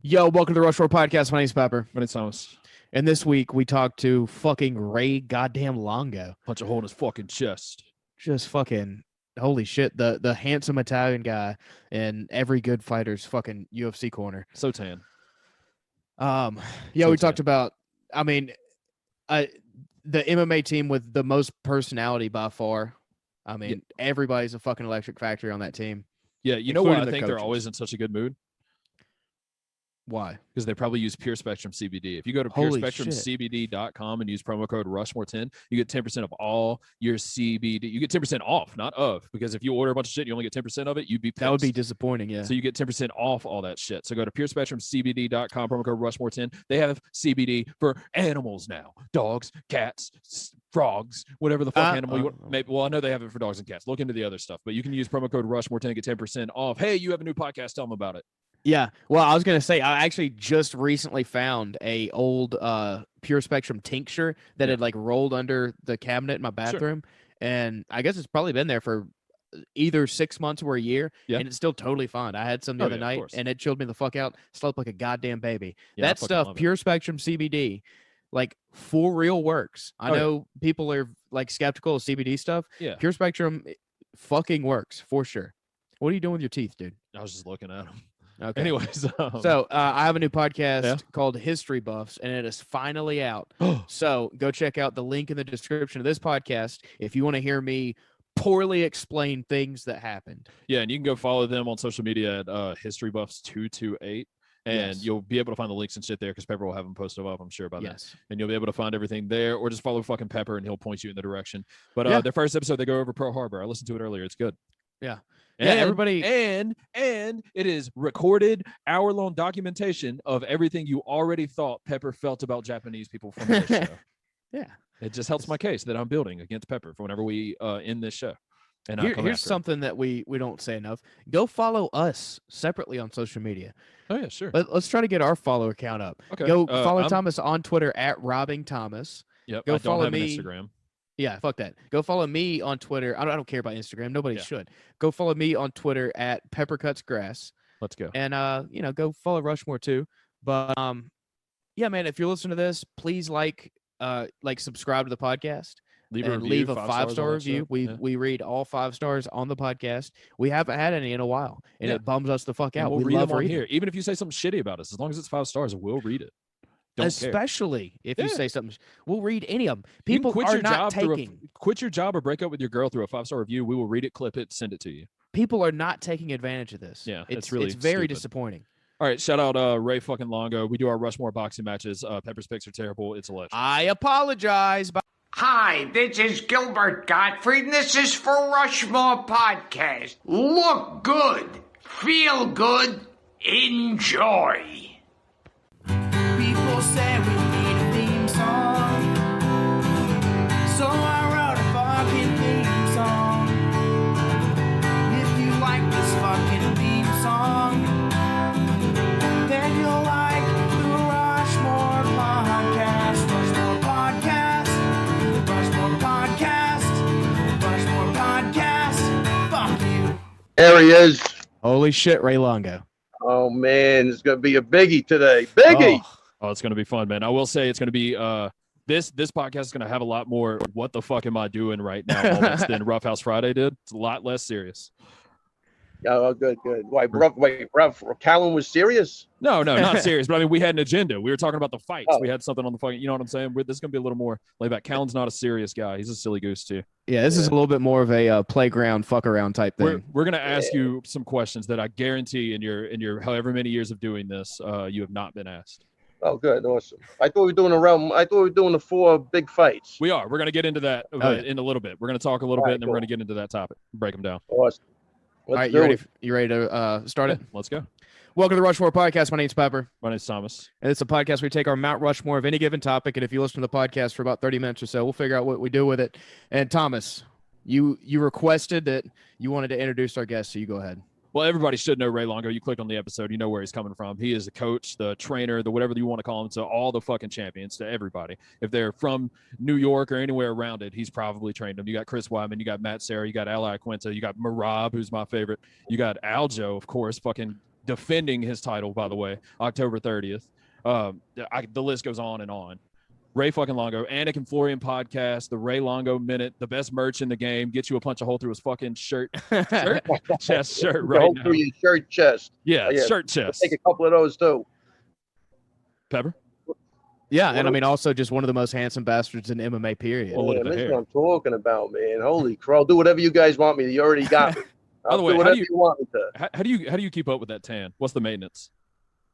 Yo, welcome to the Rushmore Podcast. My name's Pepper. My name's Thomas. And this week we talked to fucking Ray goddamn Longo. Punch a hole in his fucking chest. Just fucking holy shit. The handsome Italian guy in every good fighter's fucking UFC corner. So tan. Yeah, So we tan. talked about the MMA team with the most personality by far. I mean, everybody's a fucking electric factory on that team. Yeah, you know why I including the think they're coaches. always in such a good mood? Why? Because they probably use Pure Spectrum CBD. If you go to Holy purespectrumcbd.com and use promo code Rushmore10, you get 10% of all your CBD. You get 10% off, not of, because if you order a bunch of shit, you only get 10% of it, you'd be pissed. That would be disappointing, yeah. So you get 10% off all that shit. So go to purespectrumcbd.com, promo code Rushmore10. They have CBD for animals now. Dogs, cats, frogs, whatever the fuck animal you want. Maybe, well, I know they have it for dogs and cats. Look into the other stuff. But you can use promo code Rushmore10 to get 10% off. Hey, you have a new podcast. Tell them about it. Yeah. Well, I was going to say, I actually just recently found a old Pure Spectrum tincture that had like rolled under the cabinet in my bathroom. Sure. And I guess it's probably been there for either 6 months or a year. Yeah. And it's still totally fine. I had some the other night and it chilled me the fuck out. Slept like a goddamn baby. Yeah, that stuff, Pure Spectrum CBD, like for real works. I know people are like skeptical of CBD stuff. Yeah. Pure Spectrum fucking works for sure. What are you doing with your teeth, dude? I was just looking at them. Okay. Anyways, so I have a new podcast called History Buffs, and it is finally out. So go check out the link in the description of this podcast if you want to hear me poorly explain things that happened. Yeah, and you can go follow them on social media at History Buffs 228. And you'll be able to find the links and shit there because Pepper will have them posted up, I'm sure, about that. And you'll be able to find everything there, or just follow fucking Pepper and he'll point you in the direction. But their first episode, they go over Pearl Harbor. I listened to it earlier. It's good. Yeah. And everybody, and it is recorded hour-long documentation of everything you already thought Pepper felt about Japanese people from this show. Yeah, it just helps my case that I'm building against Pepper for whenever we end this show. And here's something that we don't say enough. Go follow us separately on social media. Oh yeah, sure. Let's try to get our follower count up. Okay. Go follow Thomas on Twitter at Robbing Thomas. Yep. Go I follow don't have me. an Instagram. Yeah, fuck that. Go follow me on Twitter. I don't care about Instagram. Nobody should. Go follow me on Twitter at PepperCutsGrass. Let's go. And go follow Rushmore too. But yeah, man, if you're listening to this, please subscribe to the podcast. Leave a 5-star review. We read all 5 stars on the podcast. We haven't had any in a while, and it bums us the fuck out. We love reading here. Even if you say something shitty about us, as long as it's 5 stars, we'll read it. Especially if you say something, we'll read any of them. People are not taking. Quit your job or break up with your girl through a 5-star review. We will read it, clip it, send it to you. People are not taking advantage of this. Yeah, it's really very stupid. Disappointing. All right, shout out Ray fucking Longo. We do our Rushmore boxing matches. Pepper's picks are terrible. It's electric. I apologize. Hi, this is Gilbert Gottfried, and this is for Rushmore Podcast. Look good, feel good, enjoy. People say we need a theme song, so I wrote a fucking theme song. If you like this fucking theme song, then you'll like the Rushmore Podcast. Rushmore Podcast, Rushmore Podcast, Rushmore Podcast. Fuck you. There he is. Holy shit, Ray Longo. Oh man, it's gonna be a biggie today. Biggie. Oh, it's gonna be fun, man. I will say it's gonna be this podcast is gonna have a lot more what the fuck am I doing right now moments than Rough House Friday did. It's a lot less serious. Oh, good. Rough. Callan was serious? No, not serious. But I mean, we had an agenda. We were talking about the fights. We had something on the fucking. You know what I'm saying? This is gonna be a little more laid back. Callan's not a serious guy. He's a silly goose too. Yeah, this is a little bit more of a playground fuck around type thing. We're gonna ask you some questions that I guarantee in your however many years of doing this, you have not been asked. Oh, good, awesome. I thought we were doing the 4 big fights. We are. We're gonna get into that in a little bit. We're gonna talk a little bit, and then we're gonna get into that topic. Break them down. Awesome. All right, you ready to start it? Let's go. Welcome to the Rushmore Podcast. My name's Pepper. My name's Thomas. And it's a podcast where we take our Mount Rushmore of any given topic, and if you listen to the podcast for about 30 minutes or so, we'll figure out what we do with it. And Thomas, you requested that you wanted to introduce our guest, so you go ahead. Well, everybody should know Ray Longo. You clicked on the episode. You know where he's coming from. He is the coach, the trainer, the whatever you want to call him, to all the fucking champions, to everybody. If they're from New York or anywhere around it, he's probably trained them. You got Chris Weidman. You got Matt Serra. You got Ali Quinta. You got Marab, who's my favorite. You got Aljo, of course, fucking defending his title, by the way, October 30th. The list goes on and on. Ray fucking Longo, Anakin Florian podcast, the Ray Longo Minute, the best merch in the game. Get you a punch a hole through his fucking chest shirt right hole now. through your shirt chest. Yeah, yeah, shirt chest. Take a couple of those too. Pepper. Yeah, and I mean also just one of the most handsome bastards in MMA. Period. Well, look at the That's hair. what I'm talking about, man. Holy crow! I'll do whatever you guys want me to. You already got me. By the way, whatever you want me to. How do you keep up with that tan? What's the maintenance?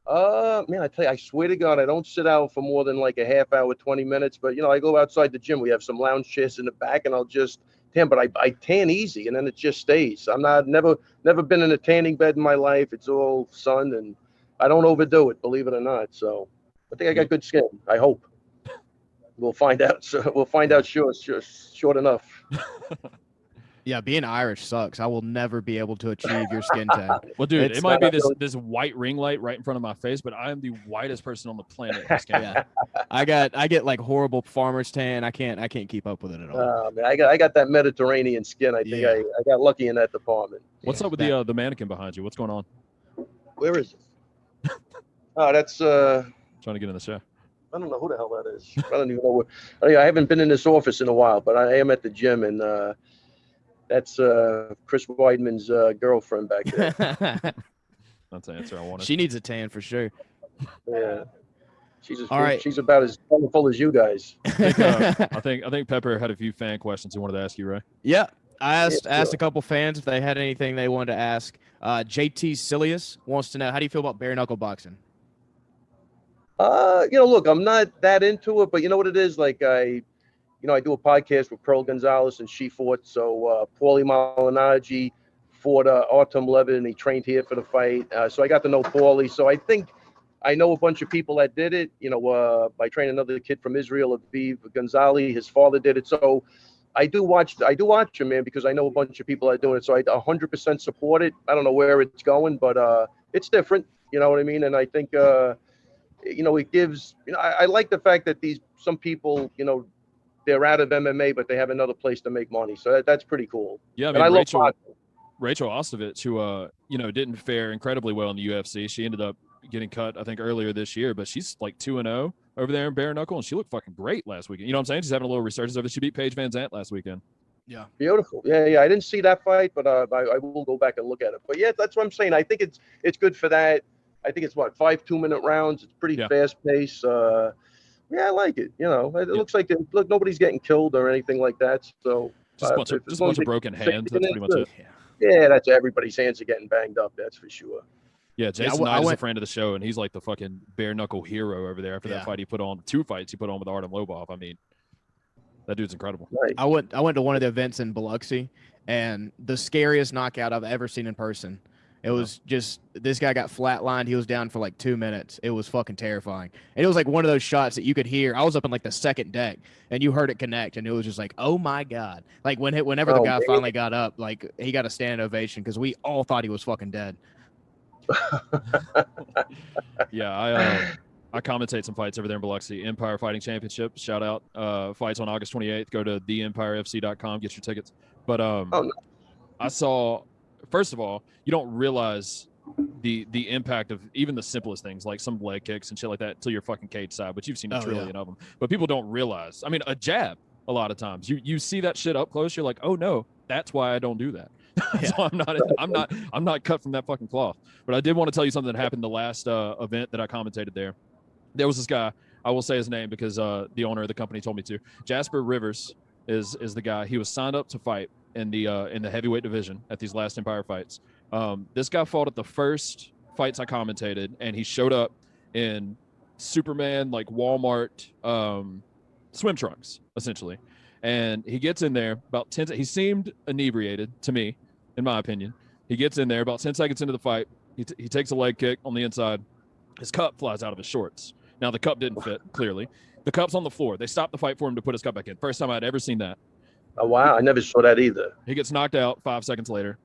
Man, I tell you, I swear to God, I don't sit out for more than like a half hour, 20 minutes. But I go outside the gym. We have some lounge chairs in the back, and I'll just tan. But I tan easy, and then it just stays. I'm never been in a tanning bed in my life. It's all sun, and I don't overdo it, believe it or not. So I think I got good skin. I hope. We'll find out. So we'll find out short enough. Yeah, being Irish sucks. I will never be able to achieve your skin tan. Well, dude, it might be this white ring light right in front of my face, but I am the whitest person on the planet. Yeah. I get like horrible farmer's tan. I can't keep up with it at all. Man, I got that Mediterranean skin. I think I got lucky in that department. What's up with the mannequin behind you? What's going on? Where is it? Oh, that's trying to get in the show. I don't know who the hell that is. I don't even know where. I haven't been in this office in a while, but I am at the gym, and that's Chris Weidman's girlfriend back there. That's the answer I wanted. She needs a tan for sure. Yeah, she's She's about as colorful as you guys. I think Pepper had a few fan questions he wanted to ask you, right? Yeah, I asked a couple fans if they had anything they wanted to ask. JT Silius wants to know, how do you feel about bare knuckle boxing? Look, I'm not that into it, but you know what it is? Like I do a podcast with Pearl Gonzalez, and she fought. So Paulie Malignaggi fought Artem Levin, and he trained here for the fight. So I got to know Paulie. So I think I know a bunch of people that did it. I trained another kid from Israel, Aviv Gonzalez. His father did it. So I do watch him, man, because I know a bunch of people that are doing it. So I 100% support it. I don't know where it's going, but it's different. You know what I mean? And I think it gives. I like the fact that some people, they're out of MMA, but they have another place to make money. So that's pretty cool. Yeah, I mean, Rachel Ostovich, who didn't fare incredibly well in the UFC. She ended up getting cut, I think, earlier this year, but she's like 2-0 over there in bare knuckle, and she looked fucking great last weekend. You know what I'm saying? She's having a little resurgence of it. She beat Paige Van Zandt last weekend. Yeah, beautiful. Yeah. I didn't see that fight, but I will go back and look at it. But yeah, that's what I'm saying. I think it's good for that. I think it's 5 2-minute rounds. It's pretty fast paced. Yeah, I like it. It looks like nobody's getting killed or anything like that. So just a bunch of broken hands. That's pretty much it. Yeah, that's everybody's hands are getting banged up. That's for sure. Yeah, Jason Knight is a friend of the show, and he's like the fucking bare knuckle hero over there after that fight he put on. 2 fights he put on with Artem Lobov. I mean, that dude's incredible. Right. I went to one of the events in Biloxi, and the scariest knockout I've ever seen in person. It was just, this guy got flatlined. He was down for like 2 minutes. It was fucking terrifying. And it was like one of those shots that you could hear. I was up in like the second deck, and you heard it connect, and it was just like, oh my God. Like whenever the guy finally got up, like he got a standing ovation because we all thought he was fucking dead. Yeah, I commentate some fights over there in Biloxi. Empire Fighting Championship. Shout out. Fights on August 28th. Go to theempirefc.com. Get your tickets. But I saw, first of all, you don't realize the impact of even the simplest things like some leg kicks and shit like that until you're fucking cage side, but you've seen a trillion of them. But people don't realize. I mean, a jab, a lot of times you see that shit up close, you're like, oh no, that's why I don't do that. So I'm not cut from that fucking cloth. But I did want to tell you something that happened the last event that I commentated there. There was this guy, I will say his name because the owner of the company told me to. Jasper Rivers is the guy. He was signed up to fight in the heavyweight division at these last Empire fights. This guy fought at the first fights I commentated, and he showed up in Superman, like Walmart swim trunks, essentially. And he gets in there about 10. He seemed inebriated to me, in my opinion. He gets in there about 10 seconds into the fight. He takes a leg kick on the inside. His cup flies out of his shorts. Now, the cup didn't fit, clearly. The cup's on the floor. They stopped the fight for him to put his cup back in. First time I'd ever seen that. Oh, wow. I never saw that either. He gets knocked out 5 seconds later.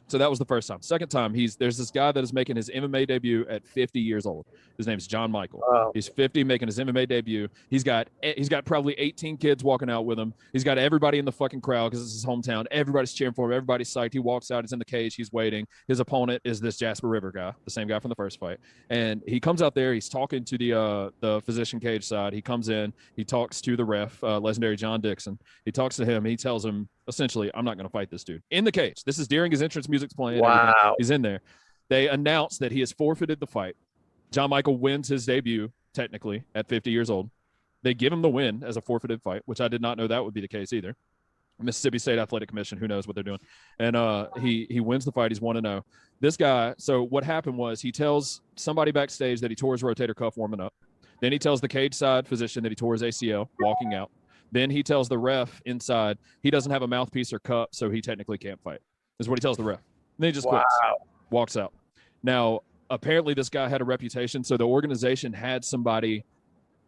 So that was the first time. Second time, there's this guy that is making his MMA debut at 50 years old. His name's John Michael. He's 50, making his MMA debut. He's got probably 18 kids walking out with him. He's got everybody in the fucking crowd because it's his hometown. Everybody's cheering for him. Everybody's psyched. He walks out. He's in the cage. He's waiting. His opponent is this Jasper River guy, the same guy from the first fight. And he comes out there. He's talking to the physician cage side. He comes in. He talks to the ref, legendary John Dixon. He talks to him. He tells him, essentially, I'm not going to fight this dude in the cage. This is during his entrance music's playing. Wow. He's in there. They announce that he has forfeited the fight. John Michael wins his debut, technically, at 50 years old. They give him the win as a forfeited fight, which I did not know that would be the case either. Mississippi State Athletic Commission, who knows what they're doing. And he wins the fight. He's 1-0. This guy, so what happened was he tells somebody backstage that he tore his rotator cuff warming up. Then he tells the cage side physician that he tore his ACL walking out. Then he tells the ref inside he doesn't have a mouthpiece or cup, so he technically can't fight. Is what he tells the ref. And then he just quits, walks out. Now, apparently this guy had a reputation, so the organization had somebody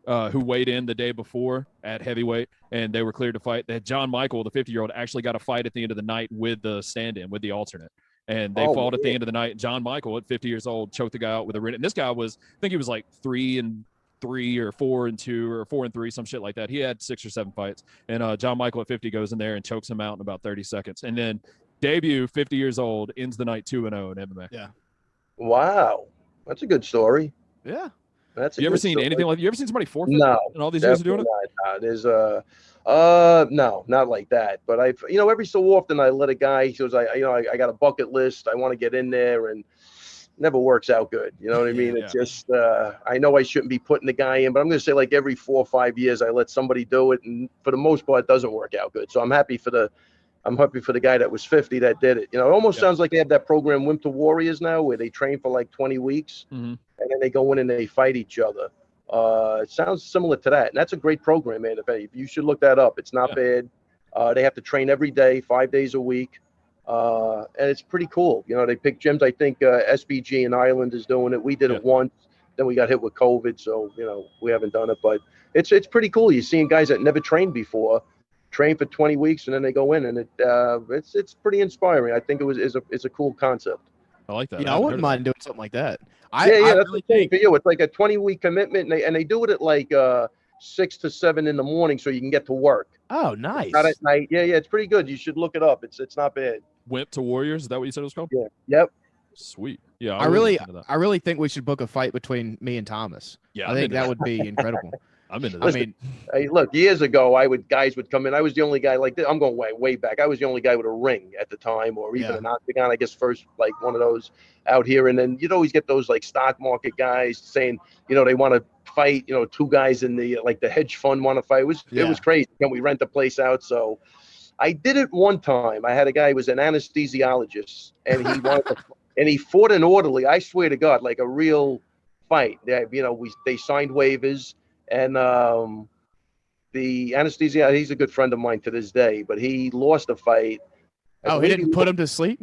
who weighed in the day before at heavyweight, and they were cleared to fight. That John Michael, the 50-year-old, actually got a fight at the end of the night with the stand-in, with the alternate. And they fought at the end of the night. John Michael, at 50 years old, choked the guy out with a wrist. And this guy was, I think he was like 3-3 or 4-2 or 4-3, some shit like that. He had 6 or 7 fights. And John Michael at 50 goes in there and chokes him out in about 30 seconds. And then debut, 50 years old, ends the night 2-0 in MMA. Yeah. Wow. That's a good story. Yeah. That's you ever seen anything like? You ever seen somebody forfeit? No. In all these years of doing it? Not. There's no, not like that. But I've, every so often I let a guy. He goes, I got a bucket list. I want to get in there, and never works out good. You know what I mean? It's just, I know I shouldn't be putting the guy in, but I'm going to say like every 4 or 5 years I let somebody do it, and for the most part, it doesn't work out good. So I'm happy for the guy that was 50 that did it. It almost sounds like they have that program Winter Warriors now, where they train for like 20 weeks, and then they go in and they fight each other. It sounds similar to that, and that's a great program, man. If you should look that up, it's not bad. They have to train every day, 5 days a week, and it's pretty cool. They pick gyms. I think SBG in Ireland is doing it. We did it once, then we got hit with COVID, so we haven't done it. But it's pretty cool. You're seeing guys that never trained before train for 20 weeks, and then they go in, and it's pretty inspiring. I think it's a cool concept. I like that. Yeah, I wouldn't mind doing something like that. I that's really the thing for you. It's like a 20-week commitment, and they do it at like 6 to 7 in the morning, so you can get to work. Oh, nice. Not at night. Yeah, it's pretty good. You should look it up. It's not bad. Wimp to Warriors. Is that what you said it was called? Yeah. Yep. Sweet. Yeah. I really think we should book a fight between me and Thomas. Yeah, I think that would be incredible. I'm into that. I mean, hey, look, years ago, guys would come in. I was the only guy like this. I'm going way back. I was the only guy with a ring at the time, or even an octagon. I guess first, like one of those out here. And then you'd always get those like stock market guys saying, they want to fight. 2 guys in the the hedge fund want to fight. It was crazy. Can we rent the place out? So I did it one time. I had a guy who was an anesthesiologist, and he wanted to, and he fought an orderly. I swear to God, like a real fight. They signed waivers. And the anesthesiologist, he's a good friend of mine to this day, but he lost a fight. Oh, he didn't put him to sleep?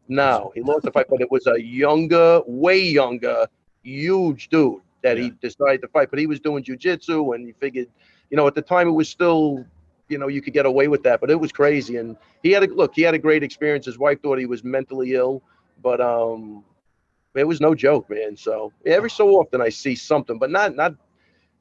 No, he lost a fight, but it was a way younger, huge dude that he decided to fight. But he was doing jujitsu, and he figured, at the time it was still, you could get away with that, but it was crazy. And he had a great experience. His wife thought he was mentally ill, but it was no joke, man. So every so often I see something, but not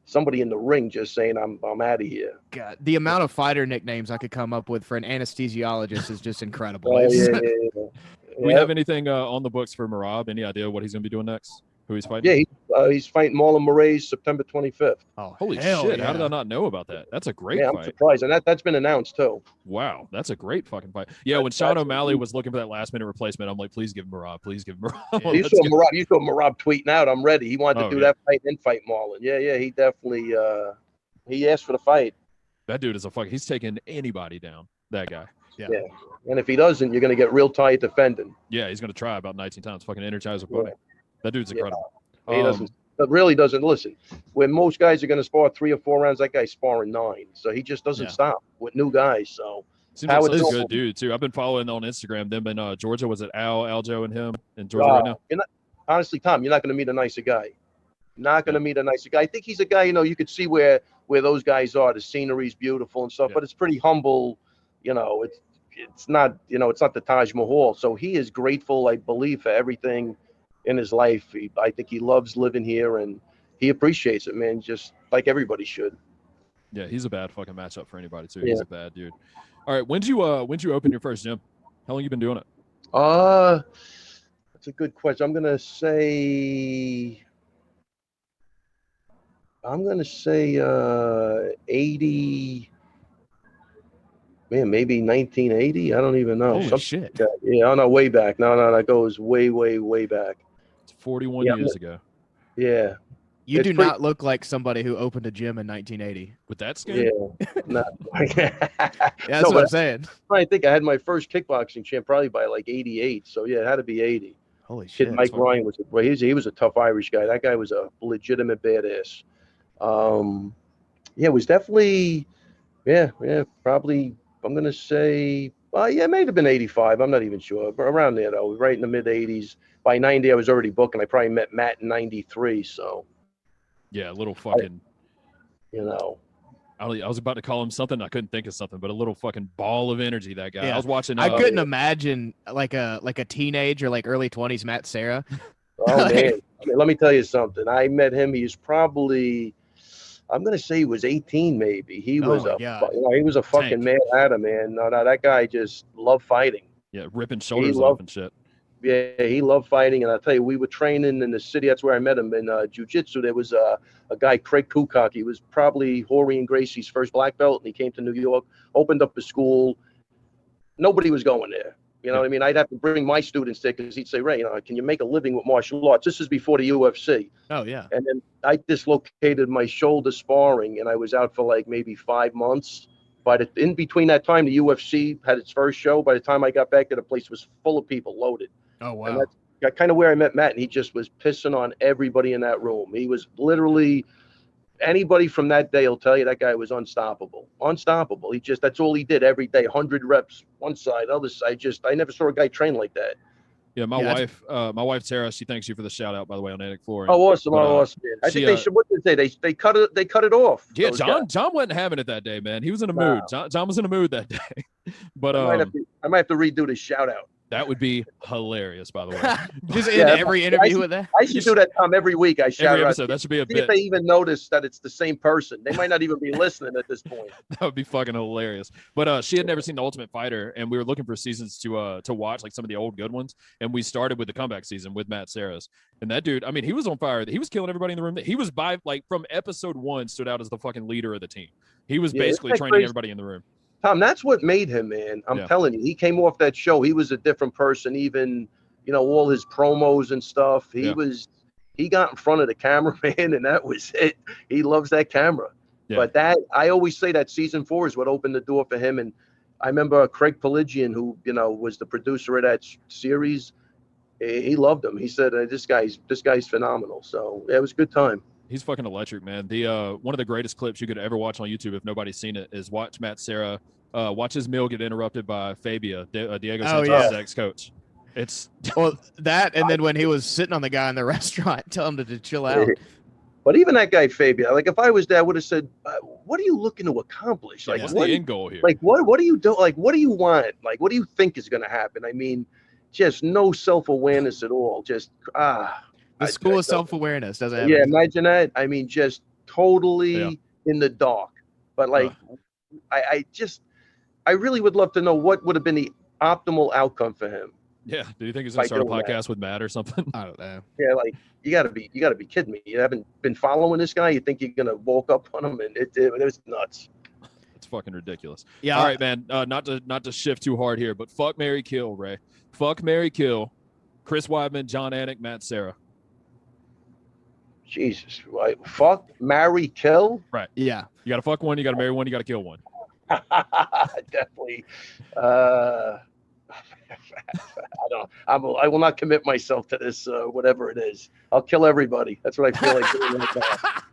somebody in the ring just saying I'm out of here. God, the amount of fighter nicknames I could come up with for an anesthesiologist is just incredible. Do we have anything on the books for Merab? Any idea what he's going to be doing next? Who he's fighting? Yeah, he's fighting Marlon Moraes September 25th. Oh, holy shit! Yeah. How did I not know about that? That's a great fight. I'm surprised, and that's been announced too. Wow, that's a great fucking fight. Yeah, when Sean O'Malley was looking for that last minute replacement, I'm like, please give him Merab. Please give him Merab. Yeah, you saw Merab tweeting out, "I'm ready." He wanted to do that fight and fight Marlon. Yeah, he definitely he asked for the fight. That dude is he's taking anybody down. That guy. Yeah. And if he doesn't, you're going to get real tight defending. Yeah, he's going to try about 19 times. Fucking Energizer Bunny. That dude's incredible. He really doesn't listen. When most guys are going to spar 3 or 4 rounds, that guy's sparring 9. So he just doesn't stop with new guys. So seems like such a good dude too. I've been following on Instagram them in Georgia. Was it Aljo and him in Georgia right now? Honestly, Tom, you're not going to meet a nicer guy. Not going to meet a nicer guy. I think he's a guy, you could see where those guys are. The scenery's beautiful and stuff, but it's pretty humble. it's not, it's not the Taj Mahal. So he is grateful, I believe, for everything in his life. I think he loves living here, and he appreciates it, man, just like everybody should. Yeah, he's a bad fucking matchup for anybody too. Yeah. He's a bad dude. All right, when'd you open your first gym? How long you been doing it? That's a good question. I'm gonna say 80. Man, maybe 1980. I don't even know. Holy shit! Like yeah, oh no, way back. No, that goes way, way, way back. It's 41 years ago. Yeah. You do not look like somebody who opened a gym in 1980. With that skin? Yeah. Not, That's what I'm saying. I think I had my first kickboxing champ probably by like 88. So yeah, it had to be 80. Holy shit! Kid Mike Ryan he was a tough Irish guy. That guy was a legitimate badass. Yeah, it was definitely, yeah, probably. I'm gonna say, yeah, it may have been 85. I'm not even sure, but around there though, right in the mid 80s. By 90, I was already booking. I probably met Matt in 93. So, yeah, a little fucking, I was about to call him something. I couldn't think of something, but a little fucking ball of energy. That guy. Yeah. I was watching. I couldn't imagine like a teenage or like early 20s Matt Serra. Oh man, let me tell you something. I met him. He was probably, I'm gonna say he was 18, maybe. He was he was a fucking mad hatter, man. No, that guy just loved fighting. Yeah, ripping shoulders off and shit. Yeah, he loved fighting, and I'll tell you, we were training in the city. That's where I met him in jiu-jitsu. There was a guy, Craig Kukak. He was probably Horry and Gracie's first black belt, and he came to New York, opened up a school. Nobody was going there. You know what I mean? I'd have to bring my students there because he'd say, Ray, can you make a living with martial arts? This is before the UFC. Oh, yeah. And then I dislocated my shoulder sparring, and I was out for like maybe 5 months. But in between that time, the UFC had its first show. By the time I got back there, the place was full of people, loaded. Oh, wow. And that's kind of where I met Matt, and he just was pissing on everybody in that room. He was literally, anybody from that day will tell you that guy was unstoppable. Unstoppable. That's all he did every day, 100 reps, one side, other side. I never saw a guy train like that. Yeah, my wife Sarah, she thanks you for the shout out, by the way, on Attic Flooring. Oh, awesome! Awesome. Man. I think they should. What did they say? They cut it off. Yeah, John wasn't having it that day, man. He was in a mood. John was in a mood that day. But I might have to redo the shout out. That would be hilarious, by the way. Just in every interview with that. I should do that, Tom, every week. I shout every out. episode. That should be a bit. If they even notice that it's the same person, they might not even be listening at this point. That would be fucking hilarious. But she had never seen The Ultimate Fighter, and we were looking for seasons to watch, like some of the old good ones. And we started with the comeback season with Matt Serras. And that dude, I mean, he was on fire. He was killing everybody in the room. He was from episode 1 stood out as the fucking leader of the team. He was basically training everybody in the room. Tom, that's what made him, man. I'm telling you, he came off that show. He was a different person. Even, all his promos and stuff. He got in front of the camera, man, and that was it. He loves that camera. Yeah. But I always say that season 4 is what opened the door for him. And I remember Craig Pelagian, who, was the producer of that series. He loved him. He said, this guy's phenomenal. So it was a good time. He's fucking electric, man. The one of the greatest clips you could ever watch on YouTube, if nobody's seen it, is watch Matt Serra watch his meal get interrupted by Fabia, Diego Santos' ex-coach. It's that, and then when he was sitting on the guy in the restaurant, telling him to chill out. But even that guy Fabia, like if I was there, I would have said, "What are you looking to accomplish? Like, what's the end goal here? Like, what do you do? Like, what do you want? Like, what do you think is going to happen? I mean, just no self-awareness at all. Just The school of self-awareness doesn't have imagine that. I mean, just totally in the dark. But like, I really would love to know what would have been the optimal outcome for him. Yeah. Do you think he's gonna start a podcast with Matt or something? I don't know. Yeah, like you gotta be kidding me. You haven't been following this guy. You think you're gonna walk up on him, and it was nuts. It's fucking ridiculous. Yeah. All right, man. Not to shift too hard here, but fuck, marry, kill, Ray. Fuck, marry, kill. Chris Weidman, John Anik, Matt Serra. Jesus, right? Fuck, marry, kill. Right. Yeah. You got to fuck one. You got to marry one. You got to kill one. Definitely. I will not commit myself to this. Whatever it is, I'll kill everybody. That's what I feel like doing right now.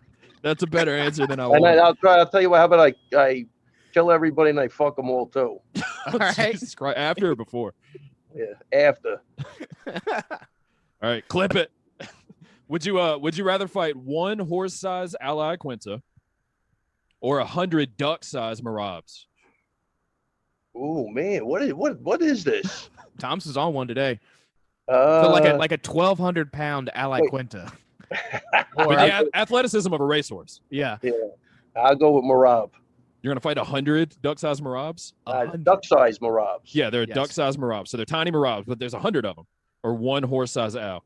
That's a better answer than I want. And I'll tell you what. How about I kill everybody and I fuck them all too? All right. Jesus Christ. After or before? Yeah, after. All right, clip it. Would you rather fight one horse-size Ally Quinta or 100 duck-size Marabs? Oh man, what is this? Thomas on one today. So Uh, like a 1,200-pound Ally Wait. Quinta. With Or the athleticism of a racehorse. yeah, yeah, I'll go with Marab. You're gonna fight 100 duck-sized Marabs? 100. Duck-sized Marabs. Yeah, they're Yes. duck-sized Marabs. So they're tiny Marabs, but there's 100 of them, or one horse-sized owl.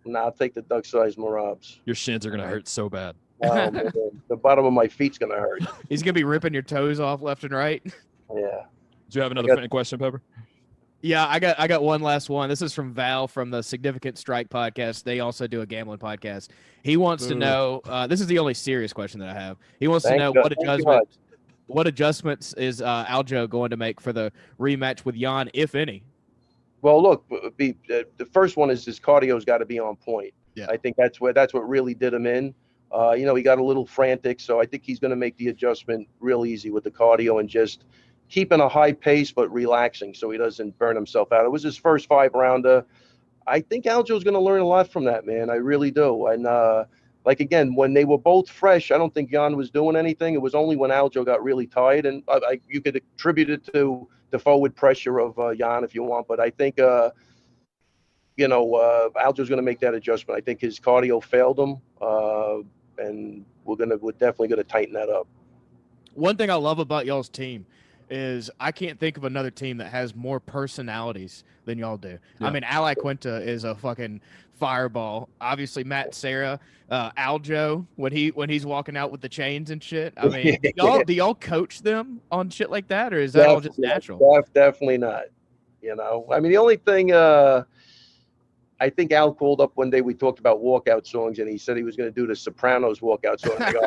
Nah, I'll take the duck-sized Marabs. Your shins are gonna hurt so bad. Oh man, the bottom of my feet's gonna hurt. He's gonna be ripping your toes off left and right. Yeah. Do you have another question, Pepper? Yeah, I got one last one. This is from Val from the Significant Strike podcast. They also do a gambling podcast. He wants to know. This is the only serious question that I have. He wants to know what adjustments is Aljo going to make for the rematch with Jan, if any. Well, look, the first one is his cardio's got to be on point. Yeah. I think that's what really did him in. He got a little frantic, so I think he's going to make the adjustment real easy with the cardio and just keeping a high pace but relaxing so he doesn't burn himself out. It was his first 5-rounder. I think Aljo's going to learn a lot from that, man. I really do. And again, when they were both fresh, I don't think Jan was doing anything. It was only when Aljo got really tired, and you could attribute it to the forward pressure of Jan if you want. But I think Aljo's going to make that adjustment. I think his cardio failed him, and we're definitely going to tighten that up. One thing I love about y'all's team is I can't think of another team that has more personalities than y'all do. Yeah. I mean, Ally Quinta is a fucking fireball. Obviously, Matt, Sarah, Aljo when he's walking out with the chains and shit. I mean, do y'all coach them on shit like that, or is that all just natural? Definitely not. I mean, the only thing I think Al called up one day. We talked about walkout songs, and he said he was going to do the Sopranos walkout song. I go,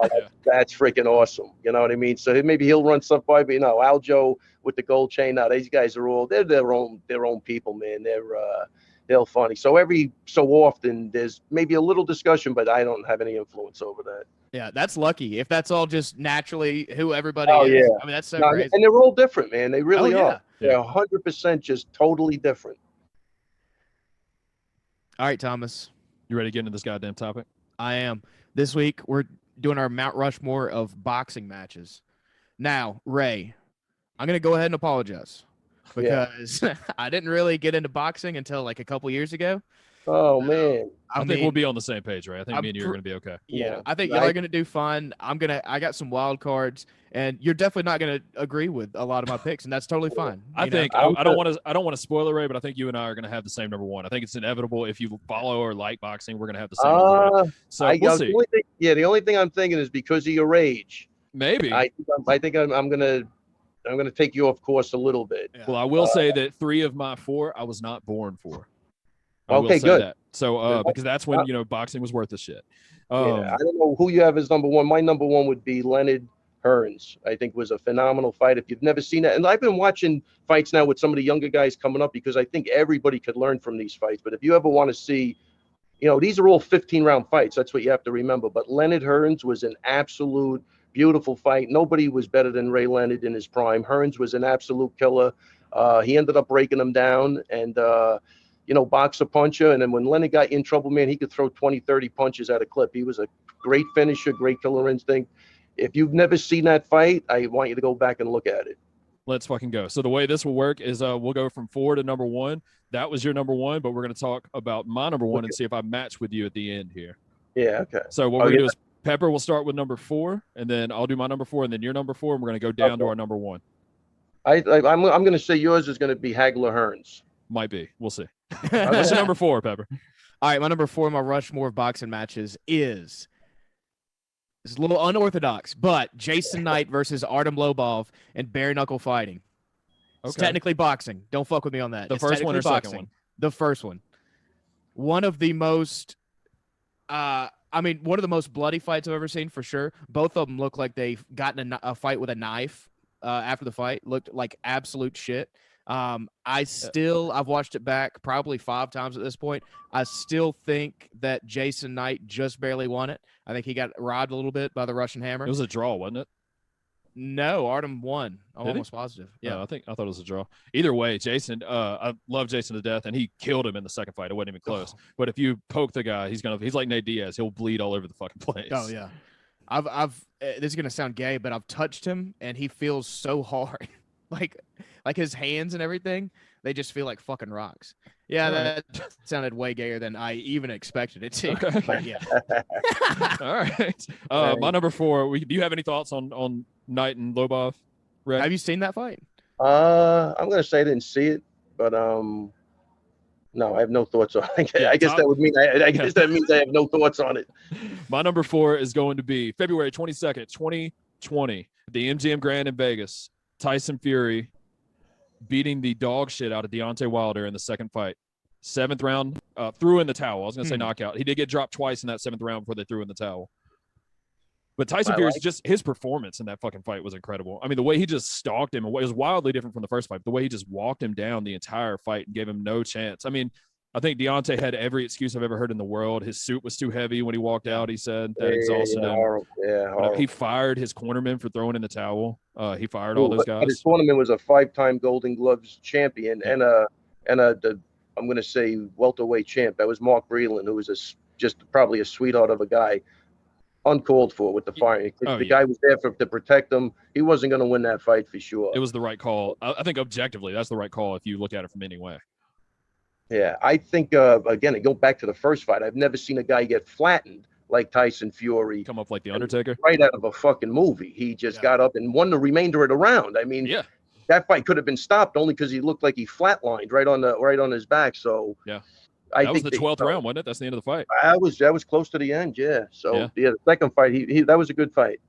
that's freaking awesome. You know what I mean? So maybe he'll run stuff by, but Aljo with the gold chain. Now these guys are they're their own people, man. They're funny. So every so often there's maybe a little discussion, but I don't have any influence over that. Yeah, that's lucky. If that's all just naturally who everybody is. Yeah. I mean, that's so crazy. And they're all different, man. They really are. Yeah. They're 100% just totally different. All right, Thomas. You ready to get into this goddamn topic? I am. This week, we're doing our Mount Rushmore of boxing matches. Now, Ray, I'm going to go ahead and apologize because I didn't really get into boxing until like a couple years ago. Oh, man. I think we'll be on the same page, right? I think me and you are going to be okay. Yeah, I think y'all are going to do fun. I got some wild cards, and you're definitely not going to agree with a lot of my picks, and that's totally fine. I don't want to spoil it, Ray, but I think you and I are going to have the same number one. I think it's inevitable. If you follow or like boxing, we're going to have the same number one. So we'll see. The only thing I'm thinking is because of your age. Maybe. I think I'm going to take you off course a little bit. Yeah. Well, I will say that 3 of my 4 I was not born for. Okay, good. That. So because that's when boxing was worth the shit. I don't know who you have as number one. My number one would be Leonard Hearns. I think was a phenomenal fight. If you've never seen that, and I've been watching fights now with some of the younger guys coming up because I think everybody could learn from these fights. But if you ever want to see, these are all 15-round fights. That's what you have to remember. But Leonard Hearns was an absolute beautiful fight. Nobody was better than Ray Leonard in his prime. Hearns was an absolute killer. He ended up breaking him down and. Boxer puncher. And then when Leonard got in trouble, man, he could throw 20, 30 punches at a clip. He was a great finisher, great killer instinct. If you've never seen that fight, I want you to go back and look at it. Let's fucking go. So the way this will work is we'll go from 4 to number 1. That was your number 1, but we're going to talk about my number 1 and see if I match with you at the end here. Yeah, okay. So what we're going to do is Pepper will start with number 4, and then I'll do my number 4, and then your number 4, and we're going to go down to our number 1. I'm going to say yours is going to be Hagler Hearns. Might be. We'll see. What's your number 4, Pepper? All right, my number 4 in my Rushmore of boxing matches is a little unorthodox, but Jason Knight versus Artem Lobov in bare knuckle fighting. It's technically boxing. Don't fuck with me on that. The first one or second one? The first one. One of the most one of the most bloody fights I've ever seen for sure. Both of them look like they've gotten a fight with a knife after the fight. Looked like absolute shit. I've watched it back probably 5 times at this point. I still think that Jason Knight just barely won it. I think he got robbed a little bit by the Russian Hammer. It was a draw, wasn't it? No, Artem won. I'm almost positive. Yeah, I thought it was a draw. Either way, Jason, I love Jason to death, and he killed him in the second fight. It wasn't even close. But if you poke the guy, he's like Nate Diaz. He'll bleed all over the fucking place. Oh yeah. I've this is gonna sound gay, but I've touched him, and he feels so hard. like his hands and everything, they just feel like fucking rocks. Yeah, that sounded way gayer than I even expected it to. Okay. But yeah. All right. My number 4. Do you have any thoughts on Knight and Lobov? Ray? Have you seen that fight? I'm gonna say I didn't see it, but no, I have no thoughts on it. Yeah, I guess that would mean I guess that means I have no thoughts on it. My number 4 is going to be February 22nd, 2020, the MGM Grand in Vegas. Tyson Fury beating the dog shit out of Deontay Wilder in the second fight. 7th round, threw in the towel. I was going to say knockout. He did get dropped twice in that 7th round before they threw in the towel. But Tyson Fury's just his performance in that fucking fight was incredible. I mean, the way he just stalked him, it was wildly different from the first fight. The way he just walked him down the entire fight and gave him no chance. I mean, I think Deontay had every excuse I've ever heard in the world. His suit was too heavy when he walked out. He said that exhausted him. Horrible. He fired his cornerman for throwing in the towel. He fired all those guys. But his cornerman was a 5-time Golden Gloves champion and I'm going to say welterweight champ. That was Mark Breland, who was just probably a sweetheart of a guy. Uncalled for with the firing. The guy was there to protect him. He wasn't going to win that fight for sure. It was the right call. I think objectively, that's the right call if you look at it from any way. Yeah, I think, again, go back to the first fight. I've never seen a guy get flattened like Tyson Fury. Come up like The Undertaker? Right out of a fucking movie. He just got up and won the remainder of the round. I mean, that fight could have been stopped only because he looked like he flatlined right on his back. So, That was the 12th round, wasn't it? That's the end of the fight. That was close to the end, yeah. So, the second fight, that was a good fight.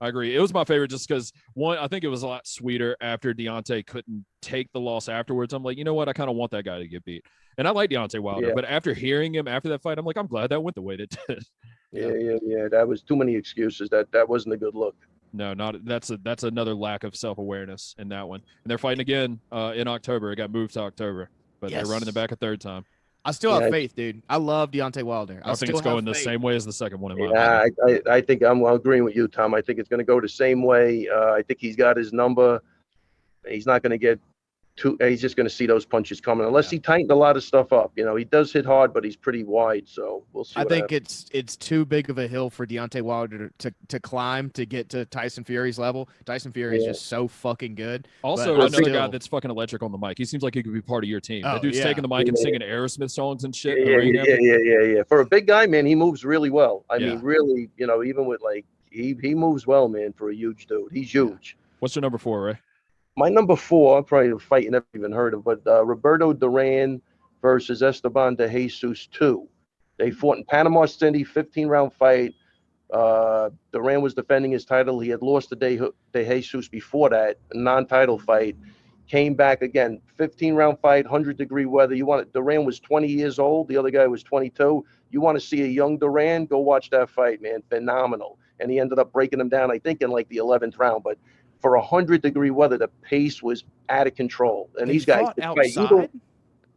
I agree. It was my favorite just because, one, I think it was a lot sweeter after Deontay couldn't take the loss afterwards. I'm like, you know what? I kind of want that guy to get beat. And I like Deontay Wilder, but after hearing him after that fight, I'm like, I'm glad that went the way it did. Yeah. That was too many excuses. That wasn't a good look. No, that's another lack of self-awareness in that one. And they're fighting again in October. It got moved to October, but they're running it back a third time. I still have faith, dude. I love Deontay Wilder. I think it's going the same way as the second one. In my opinion. I think I'm agreeing with you, Tom. I think it's going to go the same way. I think he's got his number. He's not going to get he's just going to see those punches coming unless he tightened a lot of stuff up. You know, he does hit hard, but he's pretty wide. So we'll see. I think it's too big of a hill for Deontay Wilder to climb to get to Tyson Fury's level. Tyson Fury is just so fucking good. Also, another guy that's fucking electric on the mic. He seems like he could be part of your team. That dude's taking the mic and singing Aerosmith songs and shit. Yeah. For a big guy, man, he moves really well. I mean, really, you know, even with he moves well, man, for a huge dude. He's huge. What's your number 4, Ray? My number 4, probably a fight you never even heard of, but Roberto Duran versus Esteban de Jesus 2. They fought in Panama City, 15-round fight. Duran was defending his title. He had lost to de Jesus before that, a non-title fight. Came back again, 15-round fight, 100-degree weather. Duran was 20 years old. The other guy was 22. You want to see a young Duran? Go watch that fight, man. Phenomenal. And he ended up breaking him down, I think, in like the 11th round. But for 100-degree weather, the pace was out of control. And these guys fought outside?